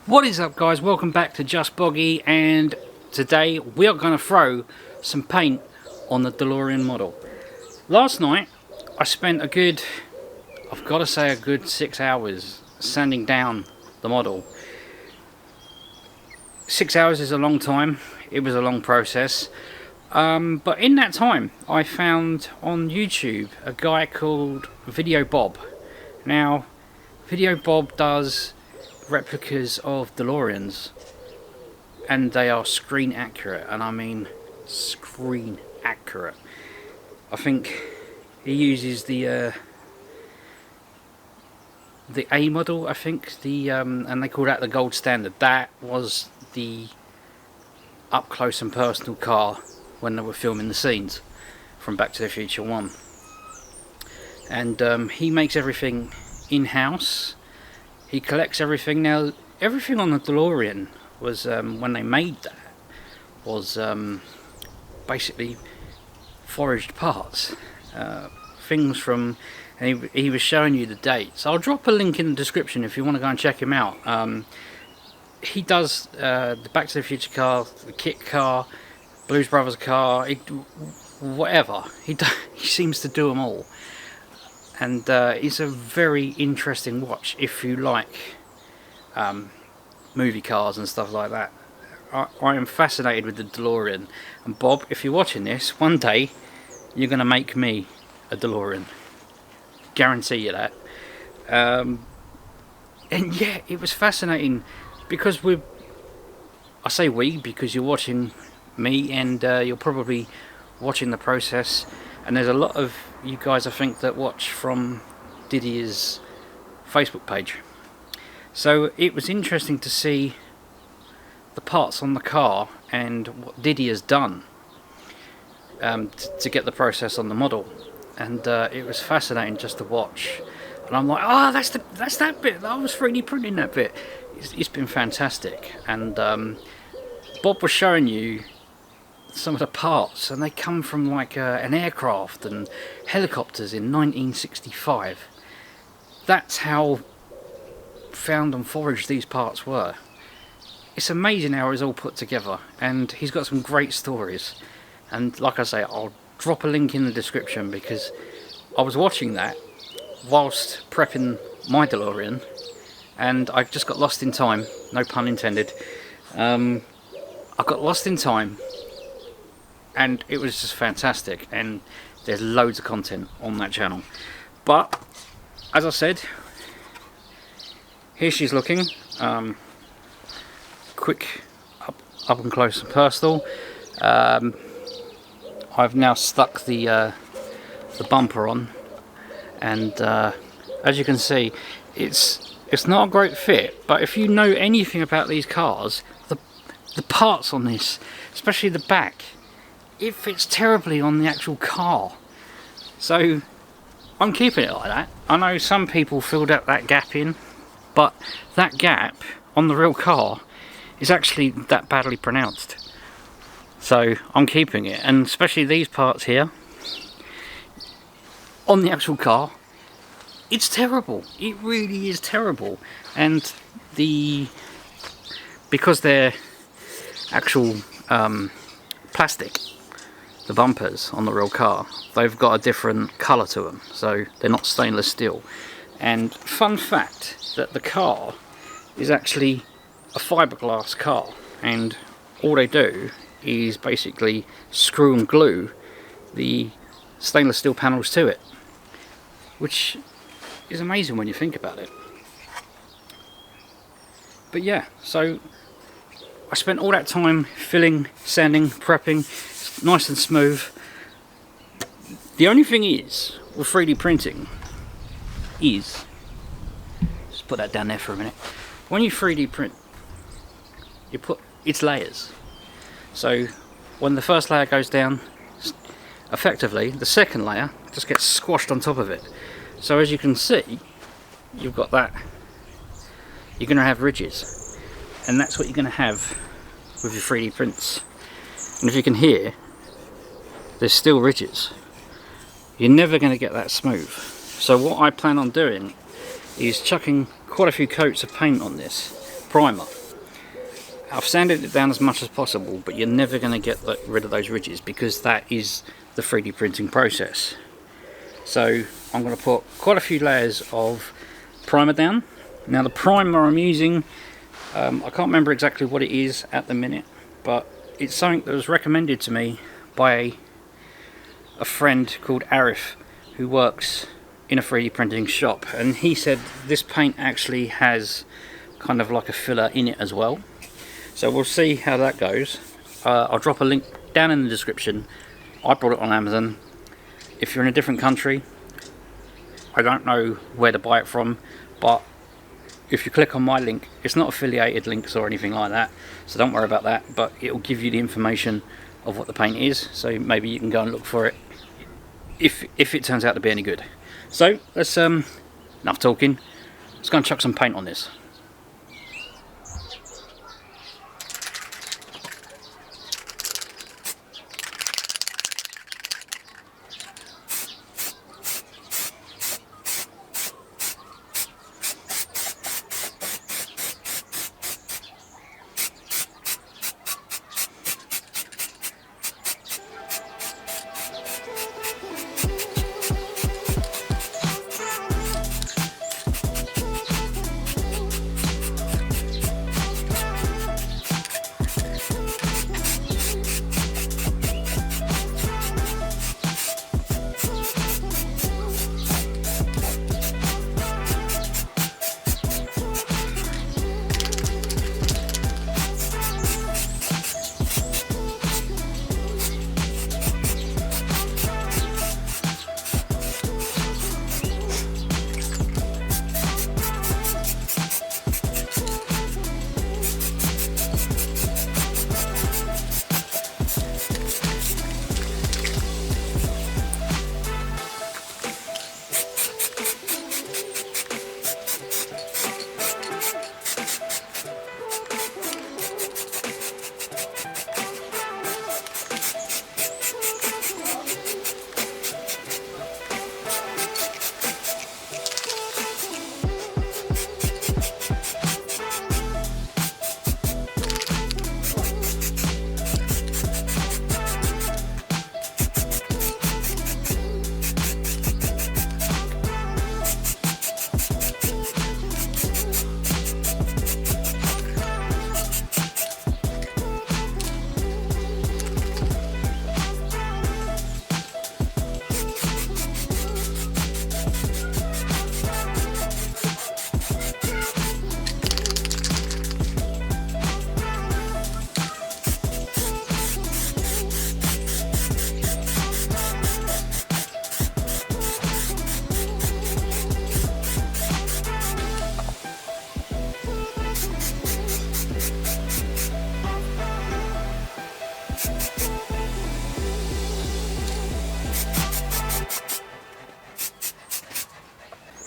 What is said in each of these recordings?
What is up, guys? Welcome back to Just Boggy, and today we are going to throw some paint on the DeLorean model. Last night I spent I've got to say a good 6 hours sanding down the model. 6 hours is a long time, it was a long process, but in that time I found on YouTube a guy called Videobob. Now Videobob does replicas of DeLoreans, and they are screen accurate, and I mean screen accurate. I think he uses the A model, I think, and they call that the gold standard. That was the up close and personal car when they were filming the scenes from Back to the Future 1, and he makes everything in-house. He collects everything. Now, everything on the DeLorean was, when they made that, was basically foraged parts. Things from, and he was showing you the dates. I'll drop a link in the description if you want to go and check him out. He does the Back to the Future car, the Kit car, Blues Brothers car, whatever. He seems to do them all. And it's a very interesting watch if you like movie cars and stuff like that. I am fascinated with the DeLorean, and Bob, if you're watching this, one day you're going to make me a DeLorean. Guarantee you that. And yeah, it was fascinating because I say we because you're watching me, and you're probably watching the process. And there's a lot of you guys, I think, that watch from Didier's Facebook page. So it was interesting to see the parts on the car and what Didier's done to get the process on the model. And it was fascinating just to watch. And I'm like, oh, that's that bit. I was 3D printing that bit. It's been fantastic. And Bob was showing you some of the parts, and they come from like an aircraft and helicopters in 1965. That's how found and foraged these parts were. It's amazing how it's all put together, and he's got some great stories. And like I say, I'll drop a link in the description because I was watching that whilst prepping my DeLorean, and I just got lost in time, no pun intended. I got lost in time, and it was just fantastic, and there's loads of content on that channel. But as I said, here she's looking, quick up and close and personal. I've now stuck the bumper on, and as you can see, it's not a great fit, but if you know anything about these cars, the parts on this, especially the back, it fits terribly on the actual car. So I'm keeping it like that. I know some people filled up that gap in, but that gap on the real car is actually that badly pronounced. So I'm keeping it, and especially these parts here on the actual car, it's terrible. It really is terrible. And because they're actual plastic, the bumpers on the real car, they've got a different colour to them, so they're not stainless steel. And fun fact, that the car is actually a fiberglass car, and all they do is basically screw and glue the stainless steel panels to it, which is amazing when you think about it. But yeah, so I spent all that time filling, sanding, prepping, nice and smooth. The only thing is with 3D printing is, just put that down there for a minute, when you 3D print, you put its layers. So when the first layer goes down, effectively the second layer just gets squashed on top of it. So as you can see, you've got that, you're going to have ridges, and that's what you're going to have with your 3D prints. And if you can hear, there's still ridges. You're never going to get that smooth. So what I plan on doing is chucking quite a few coats of paint on this, primer. I've sanded it down as much as possible, but you're never going to get rid of those ridges because that is the 3D printing process. So I'm going to put quite a few layers of primer down. Now the primer I'm using, I can't remember exactly what it is at the minute, but it's something that was recommended to me by a friend called Arif, who works in a 3D printing shop, and he said this paint actually has kind of like a filler in it as well. So we'll see how that goes. I'll drop a link down in the description. I bought it on Amazon. If you're in a different country, I don't know where to buy it from, but if you click on my link, it's not affiliated links or anything like that, so don't worry about that, but it will give you the information of what the paint is, so maybe you can go and look for it if it turns out to be any good. So let's enough talking, let's go and chuck some paint on this.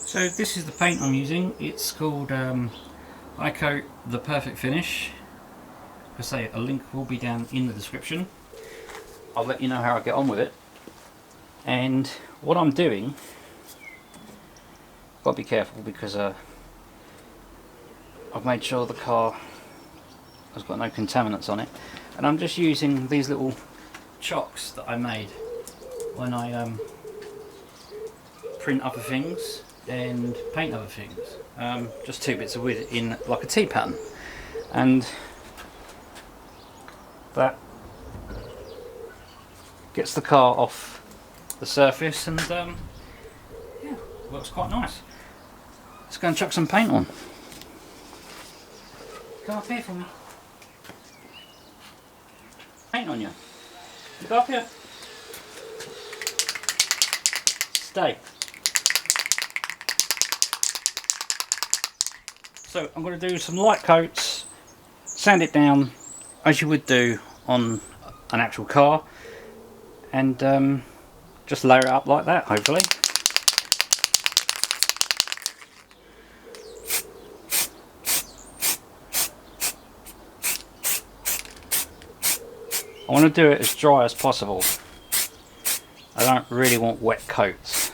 So this is the paint I'm using. It's called I Coat the Perfect Finish. As I say, a link will be down in the description. I'll let you know how I get on with it. And what I'm doing, got to be careful because I've made sure the car has got no contaminants on it, and I'm just using these little chocks that I made when I print other things and paint other things. Just 2 bits of wood in like a T pattern, and that gets the car off the surface, and yeah, works quite nice. Let's go and chuck some paint on. Come up here for me. Paint on you. You go up here. Stay. So I'm going to do some light coats, sand it down as you would do on an actual car, and just layer it up like that, hopefully. I want to do it as dry as possible. I don't really want wet coats.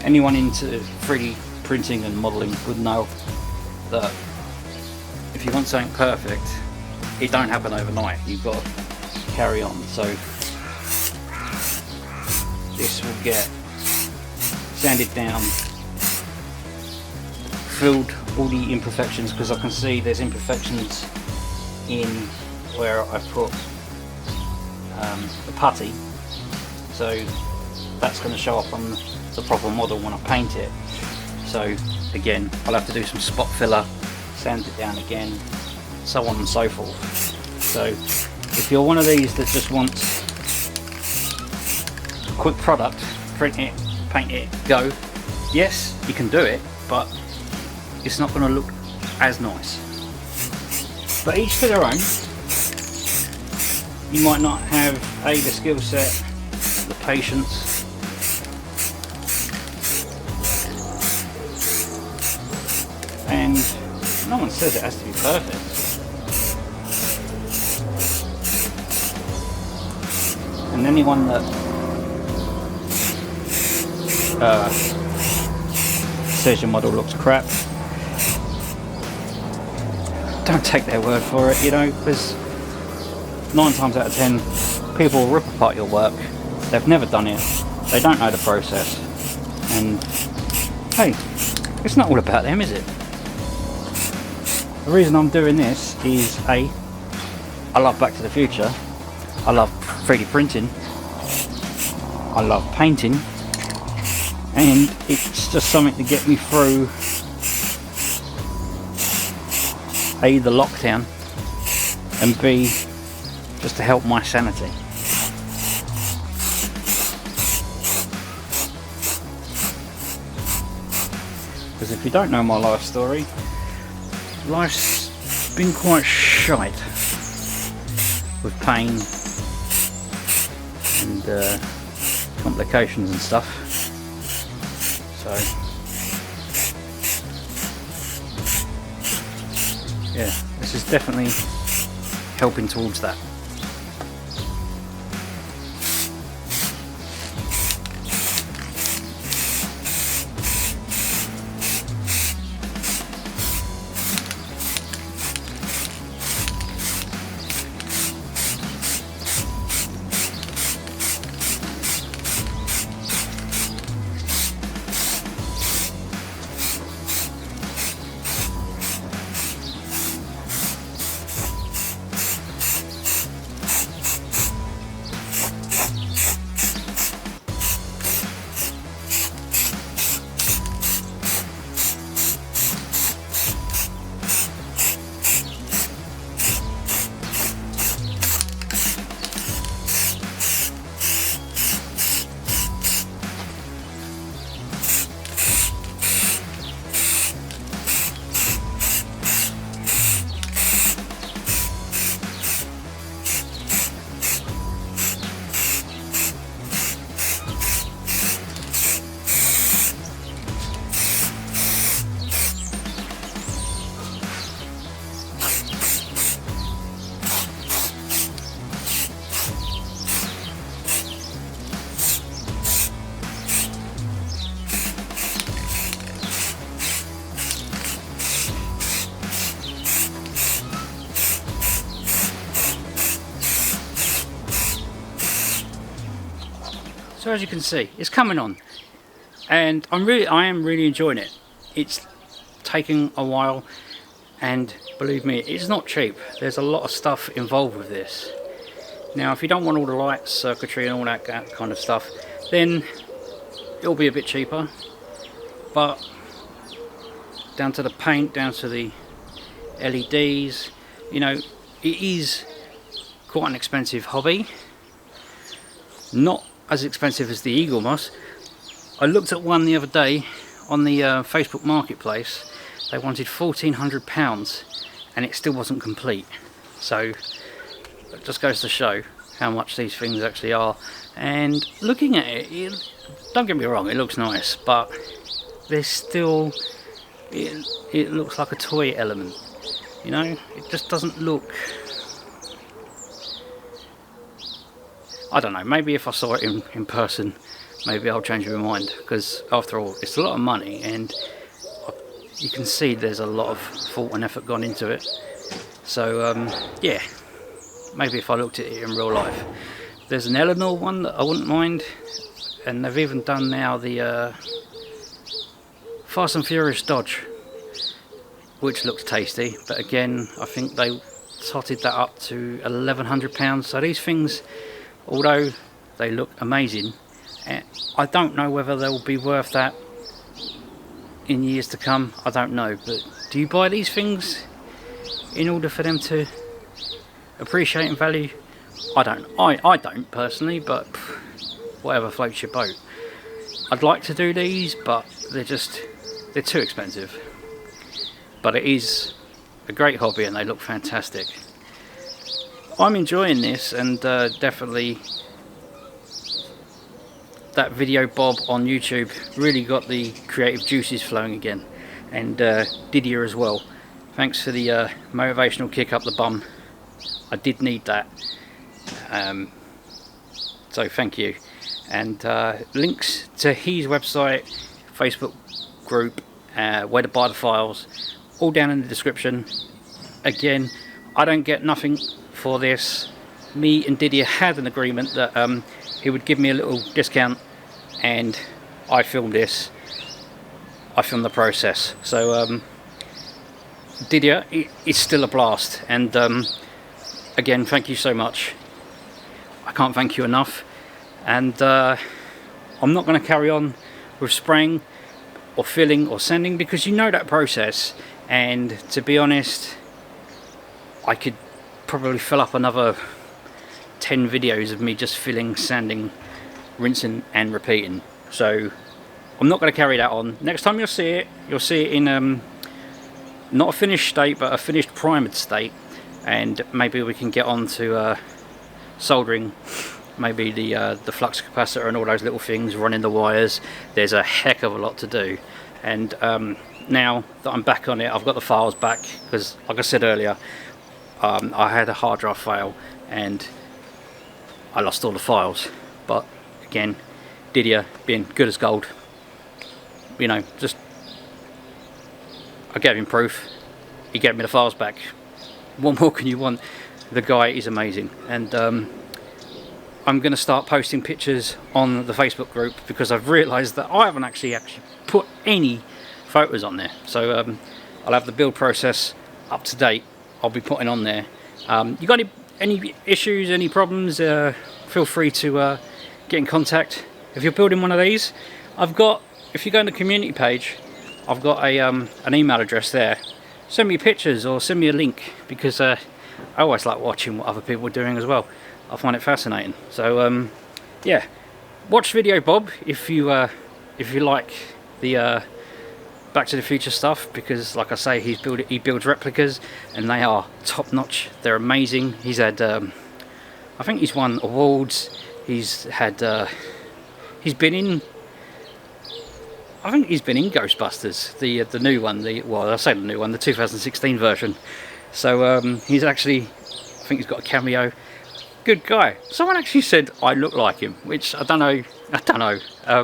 anyone into 3D printing and modelling would know that if you want something perfect, it don't happen overnight. You've got to carry on. So this will get sanded down, filled all the imperfections, because I can see there's imperfections in where I put the putty, so that's going to show up on the proper model when I paint it. So again, I'll have to do some spot filler, sand it down again, so on and so forth. So if you're one of these that just wants a quick product, print it, paint it, go, yes, you can do it, but it's not going to look as nice. But each to their own. You might not have the skill set, the patience, and no one says it has to be perfect. And anyone that says your model looks crap, don't take their word for it, you know, because 9 times out of 10 people will rip apart your work. They've never done it, they don't know the process, and hey, it's not all about them, is it? The reason I'm doing this is I love Back to the Future, I love 3D printing, I love painting, and it's just something to get me through A, the lockdown, and B, just to help my sanity. Because if you don't know my life story, life's been quite shite with pain and complications and stuff. So yeah, this is definitely helping towards that. So as you can see, it's coming on, and I am really enjoying it. It's taking a while, and believe me, it's not cheap. There's a lot of stuff involved with this. Now, if you don't want all the lights, circuitry and all that kind of stuff, then it'll be a bit cheaper. But down to the paint, down to the LEDs, you know, it is quite an expensive hobby. Not as expensive as the Eagle Moss. I looked at one the other day on the Facebook Marketplace. They wanted £1,400 and it still wasn't complete. So it just goes to show how much these things actually are. And looking at it, don't get me wrong, it looks nice, but there's still, it looks like a toy element, you know. It just doesn't look, I don't know, maybe if I saw it in person maybe I'll change my mind, because after all, it's a lot of money, and you can see there's a lot of thought and effort gone into it. So yeah, maybe if I looked at it in real life. There's an Eleanor one that I wouldn't mind, and they've even done now the Fast and Furious Dodge, which looks tasty, but again I think they totted that up to £1,100. So these things, although they look amazing, I don't know whether they'll be worth that in years to come. I don't know, but do you buy these things in order for them to appreciate in value? I don't. I don't personally, but whatever floats your boat. I'd like to do these, but they're too expensive. But it is a great hobby and they look fantastic. I'm enjoying this, and definitely that Videobob on YouTube really got the creative juices flowing again, and Didier as well. Thanks for the motivational kick up the bum. I did need that, so thank you. And links to his website, Facebook group, where to buy the files, all down in the description. Again, I don't get nothing for this. Me and Didier had an agreement that he would give me a little discount, and I filmed this. I filmed the process. So Didier, it's still a blast, and again, thank you so much. I can't thank you enough. And I'm not going to carry on with spraying or filling or sanding, because you know that process, and to be honest, I could probably fill up another 10 videos of me just filling, sanding, rinsing and repeating. So I'm not going to carry that on. Next time you'll see it in not a finished state, but a finished primered state, and maybe we can get on to soldering maybe the flux capacitor and all those little things, running the wires. There's a heck of a lot to do, and now that I'm back on it, I've got the files back, because like I said earlier, I had a hard drive fail and I lost all the files. But again, Didier being good as gold, you know, just I gave him proof, he gave me the files back. What more can you want? The guy is amazing. And I'm going to start posting pictures on the Facebook group, because I've realised that I haven't actually put any photos on there. So I'll have the build process up to date. I'll be putting on there. You got any issues, any problems, feel free to get in contact. If you're building one of these, if you go on the community page, I've got an email address there. Send me pictures or send me a link, because I always like watching what other people are doing as well. I find it fascinating. So yeah, watch Videobob if you like the Back to the Future stuff, because like I say, he builds replicas and they are top notch. They're amazing. He's had I think he's won awards. He's had he's been in Ghostbusters, the new one, well, I say the new one, the 2016 version. So he's actually, I think he's got a cameo. Good guy. Someone actually said I look like him, which I don't know. I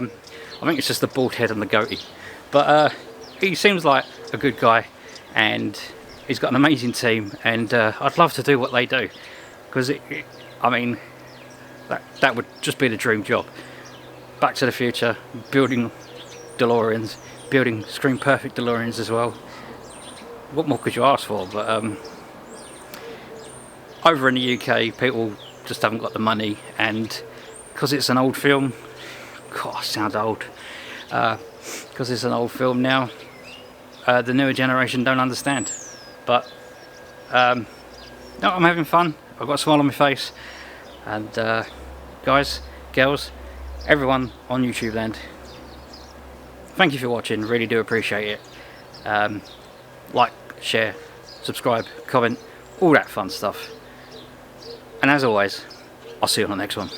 think it's just the bald head and the goatee. But he seems like a good guy, and he's got an amazing team, and I'd love to do what they do, because I mean, that would just be the dream job. Back to the Future, building DeLoreans, building screen perfect DeLoreans as well. What more could you ask for? But over in the UK, people just haven't got the money, and because it's an old film, God, I sound old. Because it's an old film now, the newer generation don't understand. But no, I'm having fun. I've got a smile on my face, and guys, girls, everyone on YouTube land, thank you for watching. Really do appreciate it. Like, share, subscribe, comment, all that fun stuff. And as always, I'll see you on the next one.